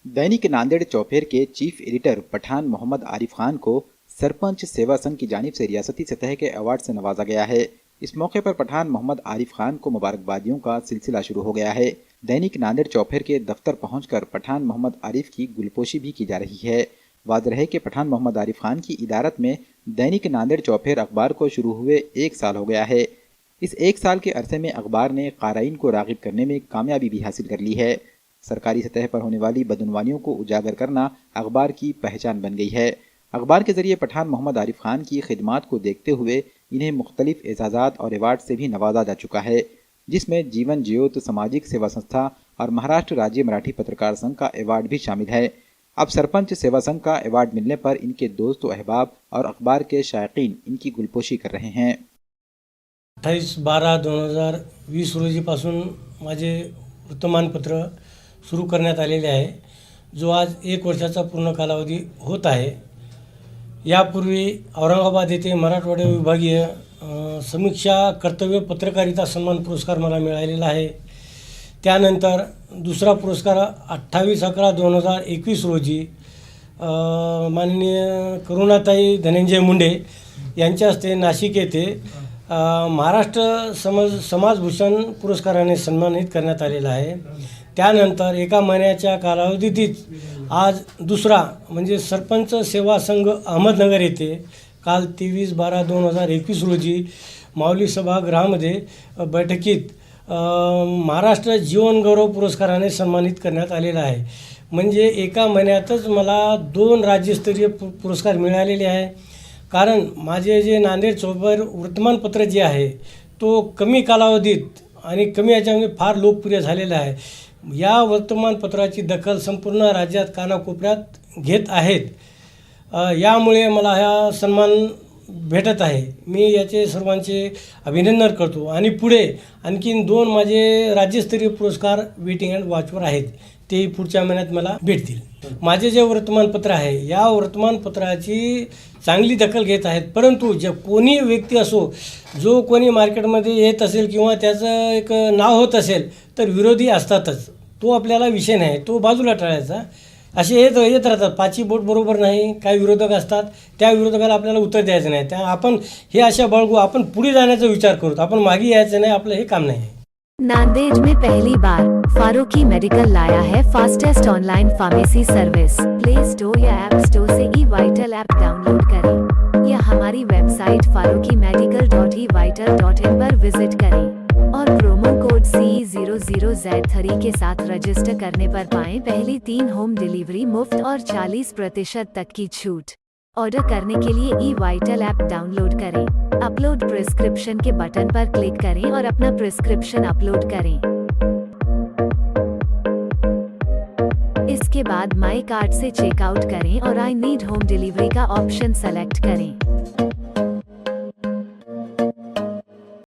दैनिक नांदेड़ चौफेर के chief editor Pathan Mohammed Arif Khan को सरपंच सेवा संघ की जानिब से रियासती सतह के अवार्ड से नवाजा गया है। इस मौके पर पठान मोहम्मद आरिफ खान को मुबारकबादियों का सिलसिला शुरू हो गया है। दैनिक नांदेड़ चौफेर के दफ्तर पहुंचकर पठान मोहम्मद आरिफ की गुलपोशी भी की जा रही है। वाज़ रहे कि पठान मोहम्मद आरिफ खान की इदारत में दैनिक नांदेड़ चौफेर अखबार को शुरू हुए 1 साल हो गया है। इस 1 साल के अरसे में अखबार ने क़ाराइन को राग़िब करने में कामयाबी भी हासिल कर ली है। सरकारी सतह पर होने वाली बदउनवानियों को उजागर करना अखबार की पहचान बन गई है। अखबार के जरिए पठान मोहम्मद आरिफ खान की खिदमात को देखते हुए इन्हें मुख्तलिफ एजाज़ात और अवार्ड से भी नवाजा जा चुका है, जिसमें जीवन ज्योत सामाजिक सेवा संस्था और महाराष्ट्र राज्य मराठी पत्रकार संघ का अवार्ड भी शामिल है। अब सरपंच सेवा संघ का अवार्ड मिलने पर इनके दोस्त व अहबाब और अखबार के शायकीन इनकी गुलपोशी कर रहे हैं। 28/12/2020 रोजीपासून माझे वृत्तमानपत्र सुरू करण्यात आलेले आहे, जो आज 1 वर्षाचा पूर्ण कालावधी होत आहे। यापूर्वी औरंगाबाद येथे मराठवाडा विभागीय समीक्षा कर्तव्य पत्रकारिता सन्मान पुरस्कार मला मिळालेला आहे। त्यानंतर दुसरा पुरस्कार 28/11/2021 रोजी माननीय करुणाताई धनंजय मुंडे यांच्या हस्ते नाशिक येथे महाराष्ट्र समाजभूषण पुरस्काराने सन्मानित करण्यात आलेला आहे। त्यानंतर 1 महिन्याच्या कालावधीतच आज दुसरा म्हणजे सरपंच सेवा संघ अहमदनगर येथे काल 23/12/2021 रोजी माऊली सभागृहामध्ये बैठकीत महाराष्ट्र जीवन गौरव पुरस्काराने सन्मानित करण्यात आलेला आहे। म्हणजे 1 महिन्यातच मला 2 राज्यस्तरीय पुरस्कार मिळालेले आहे। कारण माझे जे नांदेड चौफेर वर्तमानपत्र जे आहे तो कमी कालावधीत आणि कमी याच्यामध्ये फार लोकप्रिय झालेला आहे। या वर्तमानपत्राची दखल संपूर्ण राज्यात कानाकोपऱ्यात घेत आहेत। यामुळे मला हा सन्मान भेटत आहे। मी याचे सर्वांचे अभिनंदन करतो आणि पुढे आणखीन 2 माझे राज्यस्तरीय पुरस्कार वेटिंग अँड वॉचवर आहेत, ते पुढच्या महिन्यात मला भेटतील। माझे जे वर्तमानपत्र आहे या वर्तमानपत्राची चांगली दखल घेत आहेत, परंतु जे कोणी व्यक्ती असो जो कोणी मार्केटमध्ये येत असेल किंवा त्याचं एक नाव होत असेल तर विरोधी असतातच। तो आपल्याला विषय नाही, तो बाजूला टाळायचा। असे येत राहतात, पाची बोट बरोबर नाही, काही विरोधक असतात, त्या विरोधकाला आपल्याला उत्तर द्यायचं नाही। त्या आपण हे अशा बाळगू, आपण पुढे जाण्याचा विचार करू, आपण मागे यायचं नाही, आपलं हे काम नाही। नांदेड़ में पहली बार फारूकी मेडिकल लाया है fastest online pharmacy service. Play store या ऐप स्टोर से ई-वाइटल ऐप डाउनलोड करें या हमारी वेबसाइट farooqimedical.evital.in पर विजिट करें और प्रोमो कोड CE00Z3 के साथ रजिस्टर करने पर पाएं पहली 3 होम डिलीवरी मुफ्त और 40% तक की छूट। ऑर्डर करने के लिए ई-वाइटल ऐप डाउनलोड करें, अपलोड प्रिस्क्रिप्शन के बटन पर क्लिक करें और अपना प्रिस्क्रिप्शन अपलोड करें। इसके बाद माई कार्ट से चेकआउट करें और आई नीड होम डिलीवरी का ऑप्शन सेलेक्ट करें।